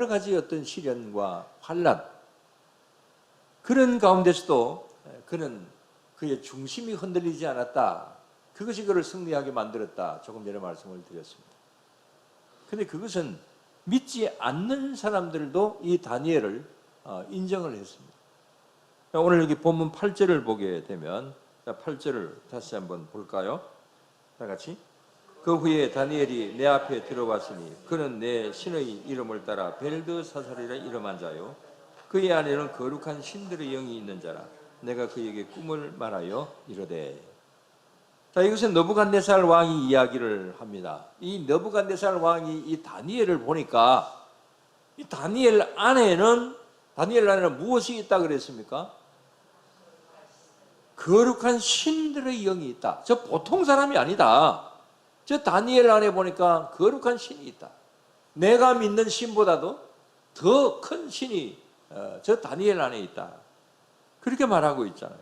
여러 가지 어떤 시련과 환난, 그런 가운데서도 그는 그의 중심이 흔들리지 않았다. 그것이 그를 승리하게 만들었다. 조금 전에 말씀을 드렸습니다. 근데 그것은 믿지 않는 사람들도 이 다니엘을 인정을 했습니다. 오늘 여기 본문 8절을 보게 되면, 8절을 다시 한번 볼까요? 다 같이. 그 후에 다니엘이 내 앞에 들어왔으니 그는 내 신의 이름을 따라 벨드사살이라 이름한 자요, 그의 안에는 거룩한 신들의 영이 있는 자라. 내가 그에게 꿈을 말하여 이르되. 자, 이것은 느부갓네살 왕이 이야기를 합니다. 이 느부갓네살 왕이 이 다니엘을 보니까, 이 다니엘 안에는 무엇이 있다 그랬습니까? 거룩한 신들의 영이 있다. 저 보통 사람이 아니다. 저 다니엘 안에 보니까 거룩한 신이 있다. 내가 믿는 신보다도 더 큰 신이 저 다니엘 안에 있다. 그렇게 말하고 있잖아요.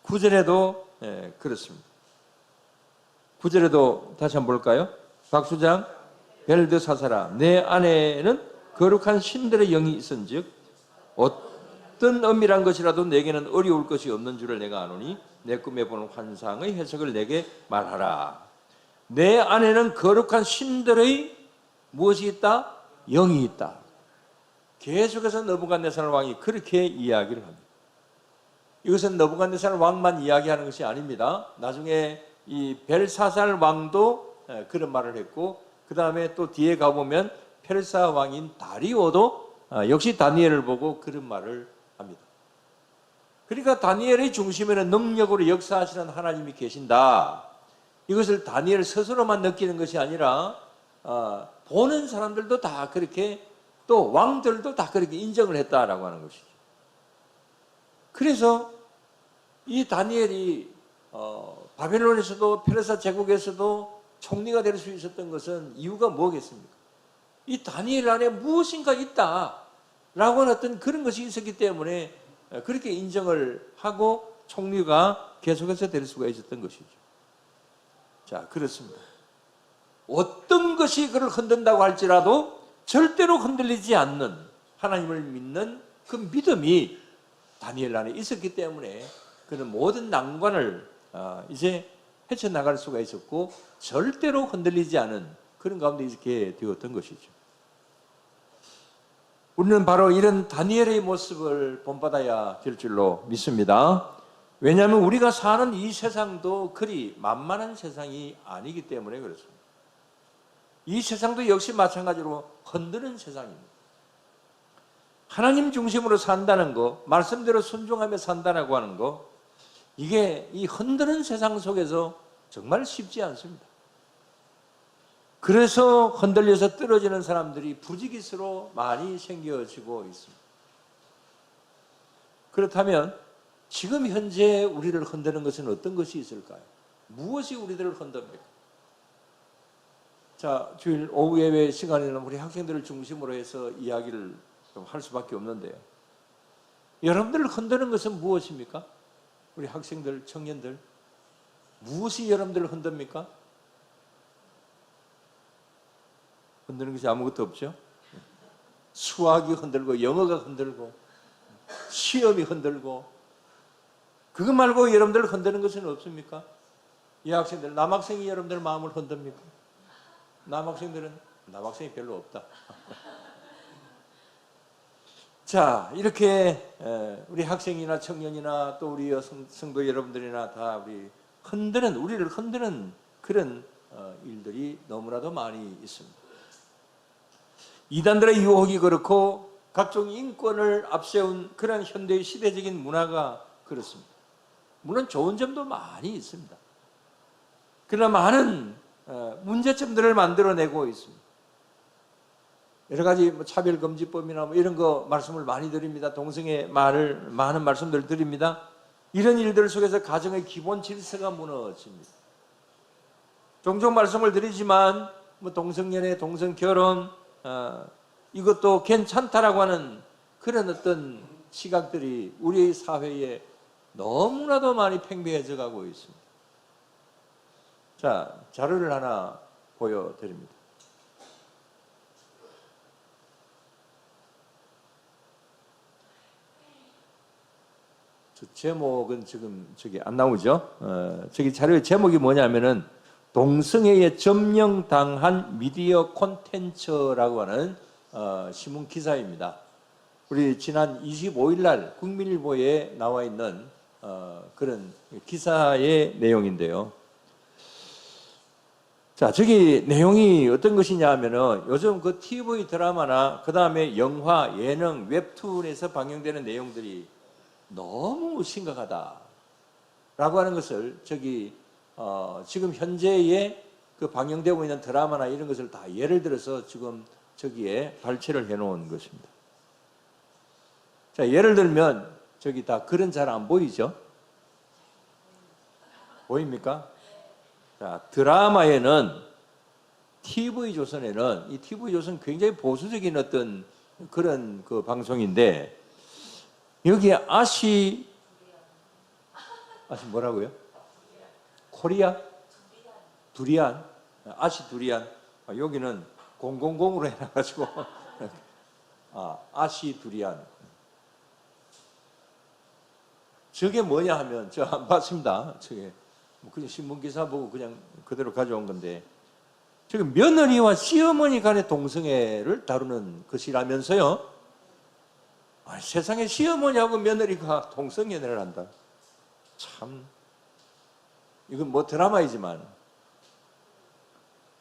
9절에도 그렇습니다. 9절에도 다시 한번 볼까요? 박수장, 벨드사살아, 내 안에는 거룩한 신들의 영이 있은즉 어떤 엄밀한 것이라도 내게는 어려울 것이 없는 줄을 내가 아노니 내 꿈에 보는 환상의 해석을 내게 말하라. 내 안에는 거룩한 신들의 무엇이 있다? 영이 있다. 계속해서 느부갓네살 왕이 그렇게 이야기를 합니다. 이것은 느부갓네살 왕만 이야기하는 것이 아닙니다. 나중에 이 벨사살 왕도 그런 말을 했고, 그 다음에 또 뒤에 가보면 페르사 왕인 다리오도 역시 다니엘을 보고 그런 말을 합니다. 그러니까 다니엘의 중심에는 능력으로 역사하시는 하나님이 계신다. 이것을 다니엘 스스로만 느끼는 것이 아니라 보는 사람들도 다 그렇게, 또 왕들도 다 그렇게 인정을 했다라고 하는 것이죠. 그래서 이 다니엘이 바벨론에서도 페르사 제국에서도 총리가 될 수 있었던 것은 이유가 뭐겠습니까? 이 다니엘 안에 무엇인가 있다라고 하는 어떤 그런 것이 있었기 때문에 그렇게 인정을 하고 총리가 계속해서 될 수가 있었던 것이죠. 자, 그렇습니다. 어떤 것이 그를 흔든다고 할지라도 절대로 흔들리지 않는 하나님을 믿는 그 믿음이 다니엘 안에 있었기 때문에 그는 모든 난관을 이제 헤쳐나갈 수가 있었고 절대로 흔들리지 않은 그런 가운데 있게 되었던 것이죠. 우리는 바로 이런 다니엘의 모습을 본받아야 될 줄로 믿습니다. 왜냐하면 우리가 사는 이 세상도 그리 만만한 세상이 아니기 때문에 그렇습니다. 이 세상도 역시 마찬가지로 흔드는 세상입니다. 하나님 중심으로 산다는 거, 말씀대로 순종하며 산다라고 하는 거, 이게 이 흔드는 세상 속에서 정말 쉽지 않습니다. 그래서 흔들려서 떨어지는 사람들이 부지기수로 많이 생겨지고 있습니다. 그렇다면 지금 현재 우리를 흔드는 것은 어떤 것이 있을까요? 무엇이 우리들을 흔듭니까? 자, 주일 오후 예배 시간에는 우리 학생들을 중심으로 해서 이야기를 좀 할 수밖에 없는데요. 여러분들을 흔드는 것은 무엇입니까? 우리 학생들, 청년들, 무엇이 여러분들을 흔듭니까? 흔드는 것이 아무것도 없죠. 수학이 흔들고 영어가 흔들고 시험이 흔들고, 그거 말고 여러분들을 흔드는 것은 없습니까? 이 학생들, 남학생이 여러분들 마음을 흔듭니까? 남학생이 별로 없다. 자, 이렇게 우리 학생이나 청년이나 또 우리 성도 여러분들이나 다 우리를 흔드는 그런 일들이 너무나도 많이 있습니다. 이단들의 유혹이 그렇고 각종 인권을 앞세운 그런 현대의 시대적인 문화가 그렇습니다. 물론 좋은 점도 많이 있습니다. 그러나 많은 문제점들을 만들어내고 있습니다. 여러 가지 차별금지법이나 이런 거 말씀을 많이 드립니다. 동성애 많은 말씀들을 드립니다. 이런 일들 속에서 가정의 기본 질서가 무너집니다. 종종 말씀을 드리지만 동성연애, 동성결혼 이것도 괜찮다라고 하는 그런 어떤 시각들이 우리 사회에 너무나도 많이 팽배해져 가고 있습니다. 자, 자료를 하나 보여드립니다. 저 제목은 지금 저기 안 나오죠? 저기 자료의 제목이 뭐냐면은 동성애에 점령당한 미디어 콘텐츠라고 하는 신문 기사입니다. 우리 지난 25일 날 국민일보에 나와 있는 그런 기사의 내용인데요. 자, 저기 내용이 어떤 것이냐 하면은 요즘 그 TV 드라마나 그 다음에 영화, 예능, 웹툰에서 방영되는 내용들이 너무 심각하다라고 하는 것을 저기 지금 현재의 그 방영되고 있는 드라마나 이런 것을 다 예를 들어서 지금 저기에 발췌를 해 놓은 것입니다. 자, 예를 들면 저기 다 글은 잘 안 보이죠? 보입니까? 자, 드라마에는 TV조선에는 이 TV조선 굉장히 보수적인 어떤 그런 그 방송인데 여기에 아시 뭐라고요? 코리아? 두리안? 아시 두리안? 여기는 000으로 해놔가지고 아시 두리안. 저게 뭐냐 하면 저 안 봤습니다. 저게 그냥 신문 기사 보고 그냥 그대로 가져온 건데 저게 며느리와 시어머니 간의 동성애를 다루는 것이라면서요. 세상에 시어머니하고 며느리가 동성연애를 한다. 참 이건 뭐 드라마이지만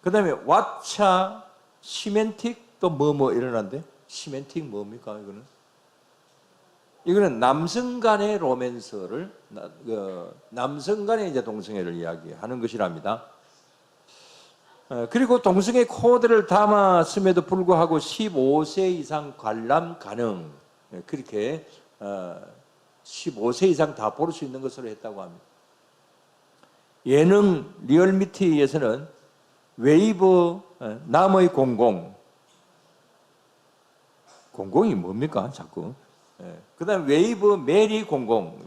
그 다음에 왓챠 시멘틱 또 뭐뭐 일어난대. 시멘틱 뭡니까 이거는 남성 간의 로맨스를 남성 간의 이제 동성애를 이야기하는 것이랍니다. 그리고 동성애 코드를 담았음에도 불구하고 15세 이상 관람 가능. 그렇게 15세 이상 다 볼 수 있는 것으로 했다고 합니다. 예능 리얼미티에서는 웨이브 남의 공공이 뭡니까 자꾸. 그 다음 웨이브 메리 공공.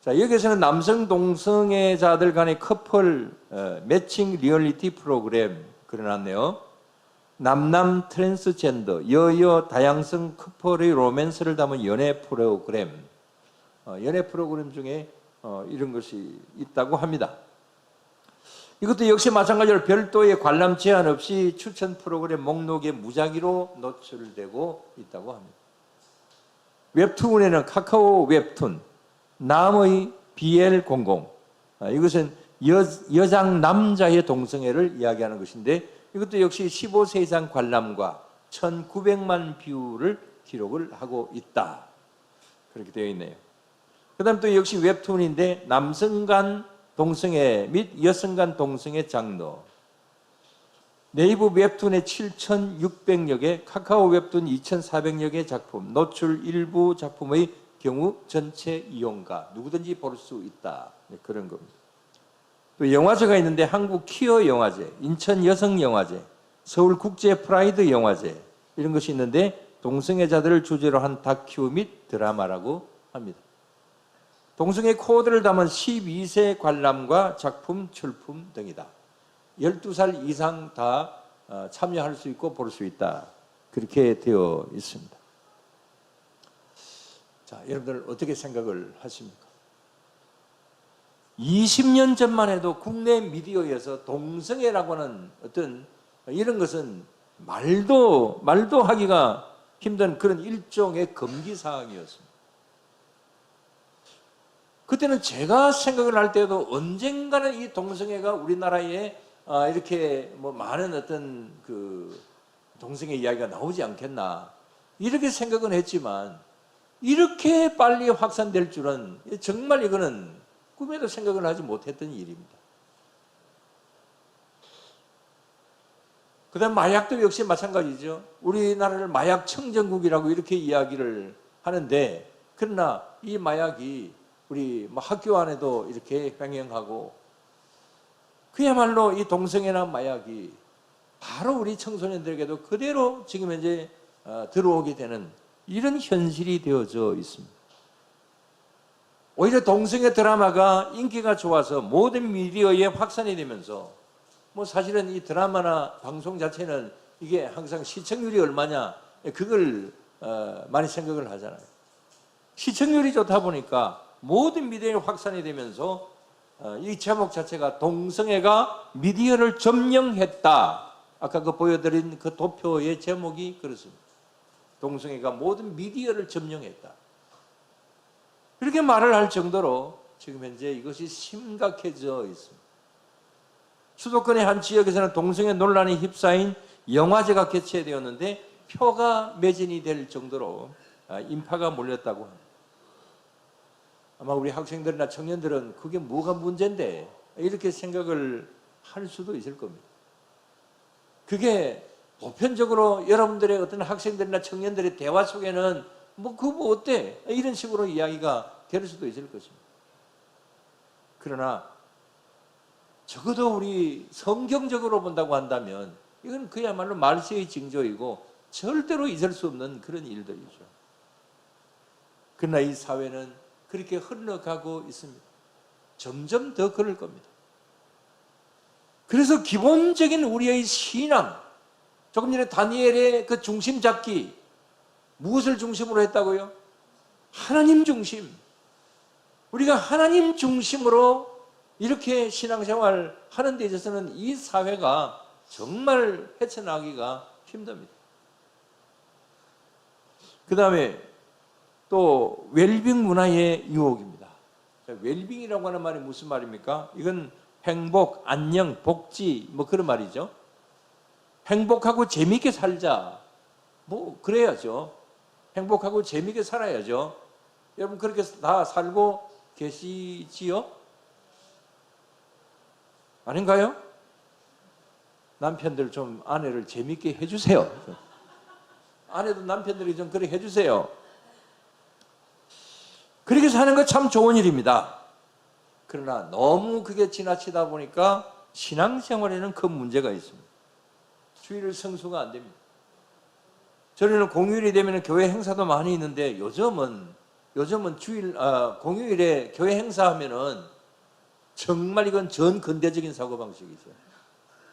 자, 여기서는 남성 동성애자들 간의 커플 매칭 리얼리티 프로그램 그려놨네요. 남남 트랜스젠더 여여 다양성 커플의 로맨스를 담은 연애 프로그램. 연애 프로그램 중에 이런 것이 있다고 합니다. 이것도 역시 마찬가지로 별도의 관람 제한 없이 추천 프로그램 목록에 무작위로 노출되고 있다고 합니다. 웹툰에는 카카오 웹툰 남의 BL00 이것은 여장 남자의 동성애를 이야기하는 것인데 이것도 역시 15세 이상 관람과 1900만 뷰를 기록을 하고 있다. 그렇게 되어 있네요. 그 다음 또 역시 웹툰인데 남성 간 동성애 및 여성 간 동성애 장르. 네이버 웹툰의 7,600여 개, 카카오 웹툰 2,400여 개 작품, 노출 일부 작품의 경우 전체 이용가, 누구든지 볼 수 있다. 그런 겁니다. 또 영화제가 있는데 한국 퀴어 영화제, 인천 여성 영화제, 서울 국제 프라이드 영화제 이런 것이 있는데 동성애자들을 주제로 한 다큐 및 드라마라고 합니다. 동성애 코드를 담은 12세 관람과 작품 출품 등이다. 12살 이상 다 참여할 수 있고 볼 수 있다. 그렇게 되어 있습니다. 자, 여러분들 어떻게 생각을 하십니까? 20년 전만 해도 국내 미디어에서 동성애라고 하는 어떤 이런 것은 말도 하기가 힘든 그런 일종의 금기 사항이었습니다. 그때는 제가 생각을 할 때도 언젠가는 이 동성애가 우리나라에 이렇게 뭐 많은 어떤 그 동성애 이야기가 나오지 않겠나 이렇게 생각은 했지만 이렇게 빨리 확산될 줄은 정말 이거는 꿈에도 생각을 하지 못했던 일입니다. 그 다음 마약도 역시 마찬가지죠. 우리나라를 마약 청정국이라고 이렇게 이야기를 하는데 그러나 이 마약이 우리 학교 안에도 이렇게 횡행하고 그야말로 이 동성애나 마약이 바로 우리 청소년들에게도 그대로 지금 현재 들어오게 되는 이런 현실이 되어져 있습니다. 오히려 동성애 드라마가 인기가 좋아서 모든 미디어에 확산이 되면서 뭐 사실은 이 드라마나 방송 자체는 이게 항상 시청률이 얼마냐 그걸 많이 생각을 하잖아요. 시청률이 좋다 보니까 모든 미디어에 확산이 되면서 이 제목 자체가 동성애가 미디어를 점령했다. 아까 그 보여드린 그 도표의 제목이 그렇습니다. 동성애가 모든 미디어를 점령했다. 그렇게 말을 할 정도로 지금 현재 이것이 심각해져 있습니다. 수도권의 한 지역에서는 동성애 논란이 휩싸인 영화제가 개최되었는데 표가 매진이 될 정도로 인파가 몰렸다고 합니다. 아마 우리 학생들이나 청년들은 그게 뭐가 문제인데 이렇게 생각을 할 수도 있을 겁니다. 그게 보편적으로 여러분들의 어떤 학생들이나 청년들의 대화 속에는 그거 어때? 이런 식으로 이야기가 될 수도 있을 것입니다. 그러나 적어도 우리 성경적으로 본다고 한다면 이건 그야말로 말세의 징조이고 절대로 있을 수 없는 그런 일들이죠. 그러나 이 사회는 그렇게 흘러가고 있습니다. 점점 더 그럴 겁니다. 그래서 기본적인 우리의 신앙, 조금 전에 다니엘의 그 중심 잡기, 무엇을 중심으로 했다고요? 하나님 중심. 우리가 하나님 중심으로 이렇게 신앙생활 하는 데 있어서는 이 사회가 정말 헤쳐나가기가 힘듭니다. 그 다음에 또 웰빙 문화의 유혹입니다. 웰빙이라고 하는 말이 무슨 말입니까? 이건 행복, 안녕, 복지 그런 말이죠. 행복하고 재미있게 살자. 그래야죠. 행복하고 재미있게 살아야죠. 여러분 그렇게 다 살고 계시지요? 아닌가요? 남편들 좀 아내를 재미있게 해주세요. 아내도 남편들이 좀 그렇게 해주세요. 그렇게 사는 거 참 좋은 일입니다. 그러나 너무 그게 지나치다 보니까 신앙생활에는 큰 문제가 있습니다. 주일을 성수가 안 됩니다. 저희는 공휴일이 되면 교회 행사도 많이 있는데 요즘은 공휴일에 교회 행사하면은 정말 이건 전 근대적인 사고방식이죠.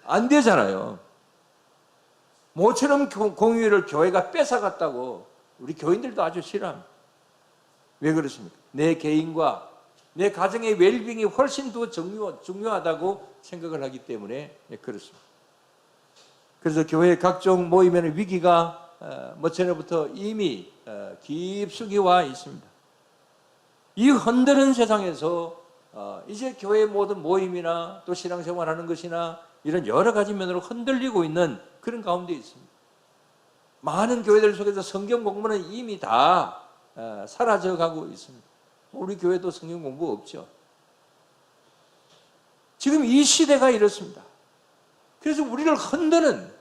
안 되잖아요. 모처럼 공휴일을 교회가 뺏어갔다고 우리 교인들도 아주 싫어합니다. 왜 그렇습니까? 내 개인과 내 가정의 웰빙이 훨씬 더 중요하다고 생각을 하기 때문에 그렇습니다. 그래서 교회 각종 모임에는 위기가 전에부터 이미 깊숙이 와 있습니다. 이 흔드는 세상에서 이제 교회의 모든 모임이나 또 신앙생활하는 것이나 이런 여러 가지 면으로 흔들리고 있는 그런 가운데 있습니다. 많은 교회들 속에서 성경 공부는 이미 다 사라져가고 있습니다. 우리 교회도 성경 공부 없죠. 지금 이 시대가 이렇습니다. 그래서 우리를 흔드는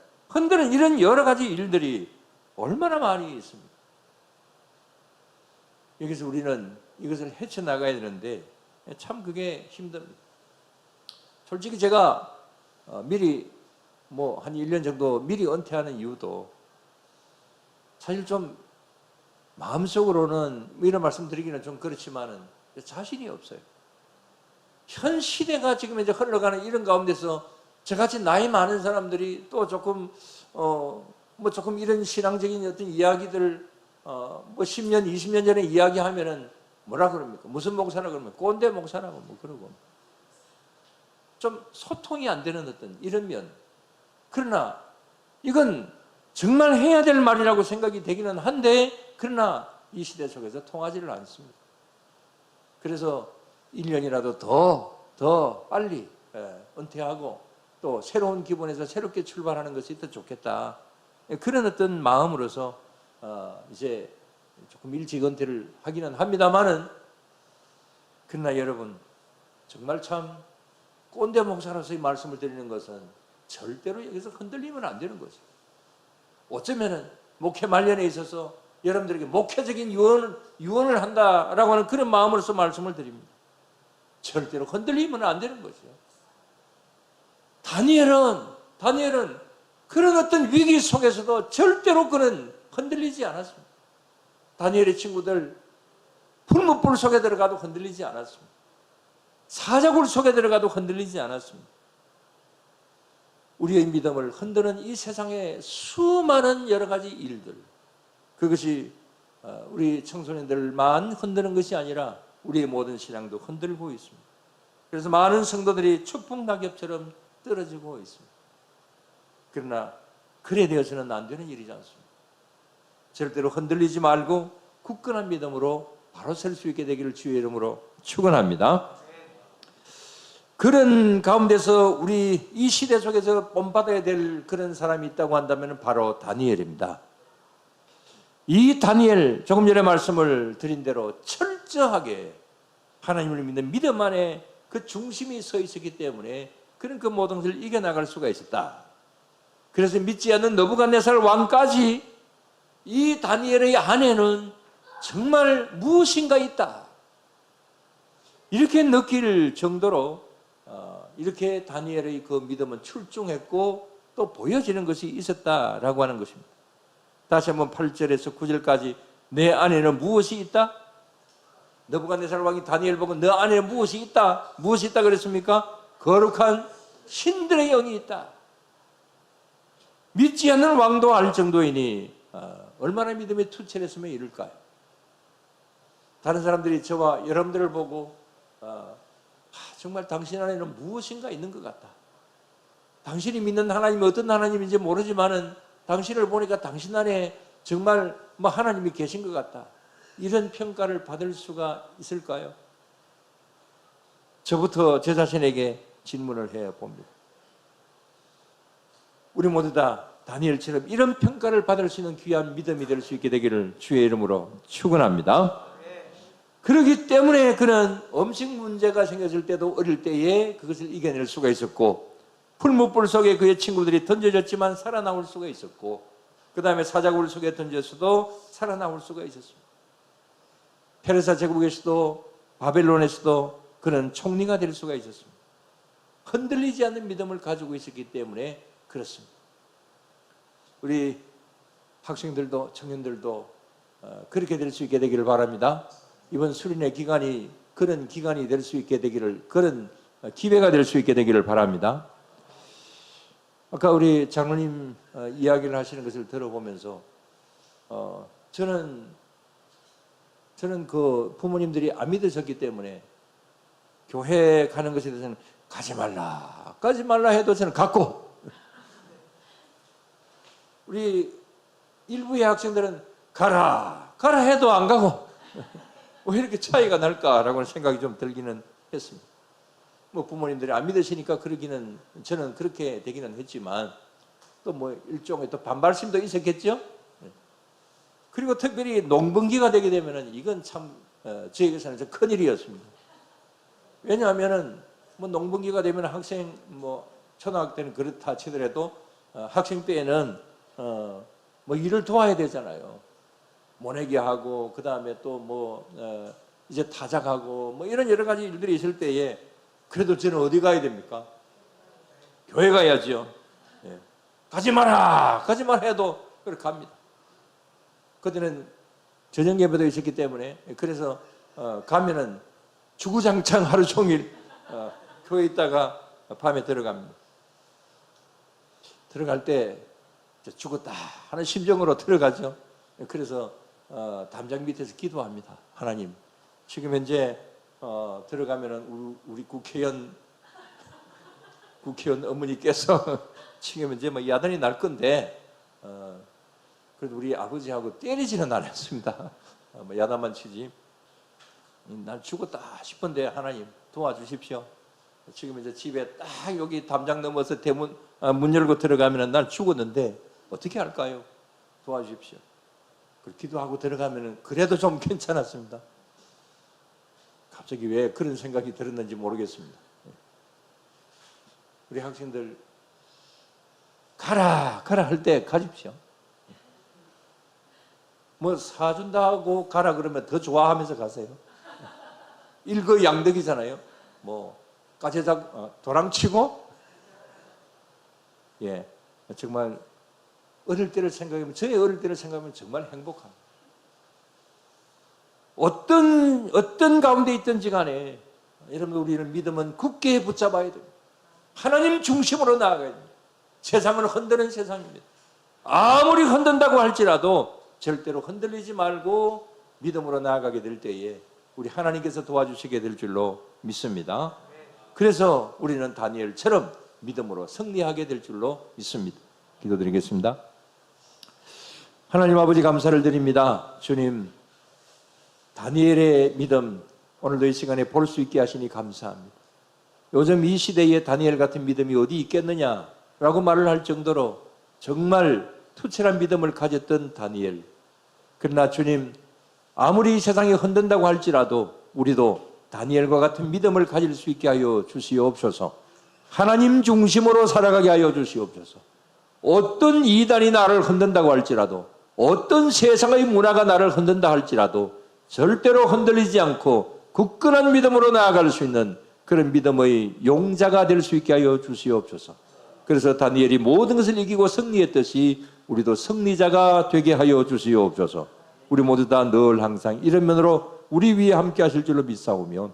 이런 여러 가지 일들이 얼마나 많이 있습니다. 여기서 우리는 이것을 헤쳐나가야 되는데 참 그게 힘듭니다. 솔직히 제가 미리 한 1년 정도 미리 은퇴하는 이유도 사실 좀 마음속으로는 이런 말씀 드리기는 좀 그렇지만은 자신이 없어요. 현 시대가 지금 이제 흘러가는 이런 가운데서 저같이 나이 많은 사람들이 또 조금 조금 이런 신앙적인 어떤 이야기들을 10년, 20년 전에 이야기하면은 뭐라 그럽니까? 무슨 목사라 그러면 꼰대 목사라고 그러고 좀 소통이 안 되는 어떤 이런 면. 그러나 이건 정말 해야 될 말이라고 생각이 되기는 한데 그러나 이 시대 속에서 통하지를 않습니다. 그래서 1년이라도 더 빨리 은퇴하고 또 새로운 기분에서 새롭게 출발하는 것이 더 좋겠다. 그런 어떤 마음으로서 이제 조금 일찍 은퇴를 하기는 합니다만은 그러나 여러분 정말 참 꼰대 목사로서의 말씀을 드리는 것은 절대로 여기서 흔들리면 안 되는 거죠. 어쩌면은 목회 말년에 있어서 여러분들에게 목회적인 유언을 한다라고 하는 그런 마음으로서 말씀을 드립니다. 절대로 흔들리면 안 되는 거죠. 다니엘은 그런 어떤 위기 속에서도 절대로 그는 흔들리지 않았습니다. 다니엘의 친구들 풀무불 속에 들어가도 흔들리지 않았습니다. 사자굴 속에 들어가도 흔들리지 않았습니다. 우리의 믿음을 흔드는 이 세상의 수많은 여러 가지 일들, 그것이 우리 청소년들만 흔드는 것이 아니라 우리의 모든 신앙도 흔들고 있습니다. 그래서 많은 성도들이 추풍낙엽처럼 떨어지고 있습니다. 그러나 그래 되어서는 안 되는 일이지 않습니까? 절대로 흔들리지 말고 굳건한 믿음으로 바로 설 수 있게 되기를 주의 이름으로 축원합니다. 그런 가운데서 우리 이 시대 속에서 본받아야 될 그런 사람이 있다고 한다면 바로 다니엘입니다. 이 다니엘, 조금 전에 말씀을 드린 대로 철저하게 하나님을 믿는 믿음 안에 그 중심이 서 있었기 때문에 그런 그 모든 것을 이겨나갈 수가 있었다. 그래서 믿지 않는 느부갓네살 왕까지 이 다니엘의 안에는 정말 무엇인가 있다, 이렇게 느낄 정도로 이렇게 다니엘의 그 믿음은 출중했고 또 보여지는 것이 있었다라고 하는 것입니다. 다시 한번 8절에서 9절까지 내 안에는 무엇이 있다? 느부갓네살 왕이 다니엘 보고 너 안에는 무엇이 있다? 무엇이 있다 그랬습니까? 거룩한 신들의 영이 있다. 믿지 않는 왕도 알 정도이니 얼마나 믿음이 투철했으면 이럴까요? 다른 사람들이 저와 여러분들을 보고 정말 당신 안에는 무엇인가 있는 것 같다. 당신이 믿는 하나님이 어떤 하나님인지 모르지만은 당신을 보니까 당신 안에 정말 하나님이 계신 것 같다. 이런 평가를 받을 수가 있을까요? 저부터 제 자신에게 질문을 해봅니다. 우리 모두 다 다니엘처럼 이런 평가를 받을 수 있는 귀한 믿음이 될 수 있게 되기를 주의 이름으로 축원합니다. 그렇기 때문에 그는 음식 문제가 생겼을 때도 어릴 때에 그것을 이겨낼 수가 있었고, 풀무불 속에 그의 친구들이 던져졌지만 살아나올 수가 있었고, 그 다음에 사자굴 속에 던졌어도 살아나올 수가 있었습니다. 페르사 제국에서도 바벨론에서도 그는 총리가 될 수가 있었습니다. 흔들리지 않는 믿음을 가지고 있었기 때문에 그렇습니다. 우리 학생들도 청년들도 그렇게 될 수 있게 되기를 바랍니다. 이번 수련회 기간이 그런 기간이 될 수 있게 되기를, 그런 기회가 될 수 있게 되기를 바랍니다. 아까 우리 장로님 이야기를 하시는 것을 들어보면서 저는 그 부모님들이 안 믿으셨기 때문에 교회 가는 것에 대해서는 가지 말라 해도 저는 갔고, 우리 일부의 학생들은 가라 해도 안 가고 왜 이렇게 차이가 날까라고 생각이 좀 들기는 했습니다. 부모님들이 안 믿으시니까 그러기는, 저는 그렇게 되기는 했지만 또 일종의 또 반발심도 있었겠죠. 그리고 특별히 농번기가 되게 되면은 이건 참 저에게서는 좀 큰일이었습니다. 왜냐하면은 농번기가 되면 학생 초등학교 때는 그렇다 치더라도 학생 때에는 일을 도와야 되잖아요. 모내기 하고 그 다음에 또 이제 타작하고 이런 여러 가지 일들이 있을 때에 그래도 저는 어디 가야 됩니까? 교회 가야죠. 예. 가지 마라 해도 그렇게 갑니다. 그때는 저녁 예배도 있었기 때문에, 그래서 가면은 주구장창 하루 종일 교회에 있다가 밤에 들어갑니다. 들어갈 때 죽었다 하는 심정으로 들어가죠. 그래서 담장 밑에서 기도합니다. 하나님, 지금 현재 들어가면은 우리 국회의원 어머니께서 지금 현재 야단이 날 건데 그래도 우리 아버지하고 때리지는 않았습니다. 야단만 치지. 난 죽었다 싶은데 하나님 도와주십시오. 지금 이제 집에 딱 여기 담장 넘어서 대문 문 열고 들어가면은 난 죽었는데 어떻게 할까요? 도와주십시오. 기도하고 들어가면은 그래도 좀 괜찮았습니다. 갑자기 왜 그런 생각이 들었는지 모르겠습니다. 우리 학생들 가라 할 때 가십시오. 사준다 하고 가라 그러면 더 좋아하면서 가세요. 일거양득이잖아요. 까제작 도랑치고, 정말 어릴 때를 생각하면, 저의 어릴 때를 생각하면 정말 행복합니다. 어떤 가운데 있든지 간에 여러분, 우리는 믿음은 굳게 붙잡아야 됩니다. 하나님 중심으로 나아가야 됩니다. 세상은 흔드는 세상입니다. 아무리 흔든다고 할지라도 절대로 흔들리지 말고 믿음으로 나아가게 될 때에 우리 하나님께서 도와주시게 될 줄로 믿습니다. 그래서 우리는 다니엘처럼 믿음으로 승리하게 될 줄로 믿습니다. 기도드리겠습니다. 하나님 아버지 감사를 드립니다. 주님, 다니엘의 믿음 오늘도 이 시간에 볼 수 있게 하시니 감사합니다. 요즘 이 시대에 다니엘 같은 믿음이 어디 있겠느냐라고 말을 할 정도로 정말 투철한 믿음을 가졌던 다니엘. 그러나 주님, 아무리 이 세상이 흔든다고 할지라도 우리도 다니엘과 같은 믿음을 가질 수 있게 하여 주시옵소서. 하나님 중심으로 살아가게 하여 주시옵소서. 어떤 이단이 나를 흔든다고 할지라도, 어떤 세상의 문화가 나를 흔든다 할지라도 절대로 흔들리지 않고 굳건한 믿음으로 나아갈 수 있는 그런 믿음의 용자가 될 수 있게 하여 주시옵소서. 그래서 다니엘이 모든 것을 이기고 승리했듯이 우리도 승리자가 되게 하여 주시옵소서. 우리 모두 다 늘 항상 이런 면으로 우리 위에 함께 하실 줄로 믿사오며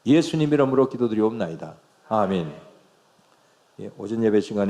예수님 이름으로 기도드리옵나이다. 아멘. 오전 예배 시간에